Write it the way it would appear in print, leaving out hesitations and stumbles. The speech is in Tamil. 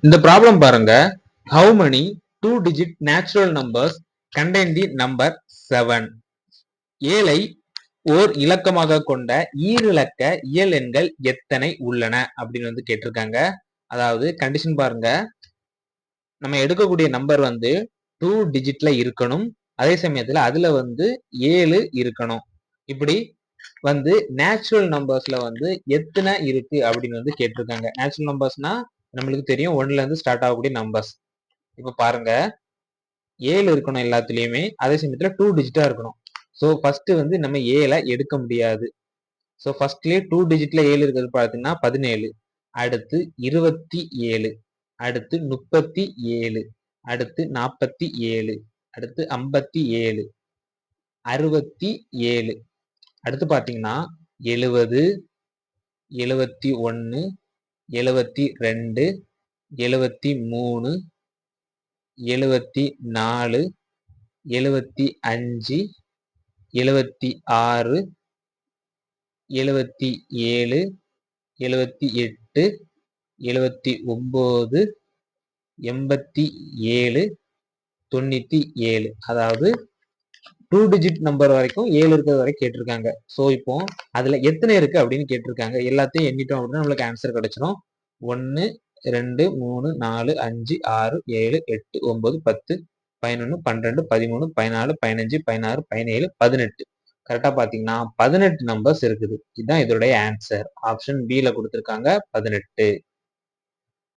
இந்த ப்ராப்ளம் பாருங்க. How many 2-digit natural numbers contain the number 7? 7ஐ ஓர் இலக்கமாக கொண்ட ஈரிலக்க இயல் எண்கள் எத்தனை உள்ளன அப்படின்னு வந்து கேட்டிருக்காங்க. அதாவது கண்டிஷன் பாருங்க, நம்ம எடுக்கக்கூடிய நம்பர் வந்து 2 டிஜிட்ல இருக்கணும், அதே சமயத்துல அதுல வந்து 7 இருக்கணும். இப்படி வந்து நேச்சுரல் நம்பர்ஸ்ல வந்து எத்தனை இருக்கு அப்படின்னு வந்து கேட்டிருக்காங்க. நேச்சுரல் நம்பர்ஸ்னா நம்மளுக்கு தெரியும் 1ல இருந்து ஸ்டார்ட் ஆகக்கூடிய நம்பர்ஸ். இப்ப பாருங்க, 7 இருக்கணும் எல்லாத்துலயுமே, அதே சமயத்துல 2 டிஜிட்டா இருக்கணும். ஸோ ஃபர்ஸ்ட் வந்து நம்ம 7 எடுக்க முடியாது. ஸோ ஃபர்ஸ்ட்லயே 2 டிஜிட்ல 7 இருக்கிறது பார்த்தீங்கன்னா 17, அடுத்து 27, அடுத்து 37, அடுத்து 47, அடுத்து 57, 67, அடுத்து பாத்தீங்கன்னா 70, 71, 72, 73, 74, 75, 76, 77, 78, 79, 87, 97. அதாவது 2 டிஜிட் நம்பர் வரைக்கும் 7 இருக்கிறது வரை கேட்டிருக்காங்க. ஸோ இப்போ அதுல எத்தனை இருக்கு அப்படின்னு கேட்டிருக்காங்க. எல்லாத்தையும் எண்ணிட்டோம் அப்படின்னா நம்மளுக்கு ஆன்சர் கிடைச்சிடும். 1, 2, 3, 4, 5, 6, 7, 8, 9, 10, 11, 12, 13, 14, 15, 16, 17, 18. கரெக்டா பாத்தீங்கன்னா 18 நம்பர்ஸ் இருக்குது. இதுதான் இதோடைய ஆன்சர். ஆப்ஷன் B ல கொடுத்திருக்காங்க 18.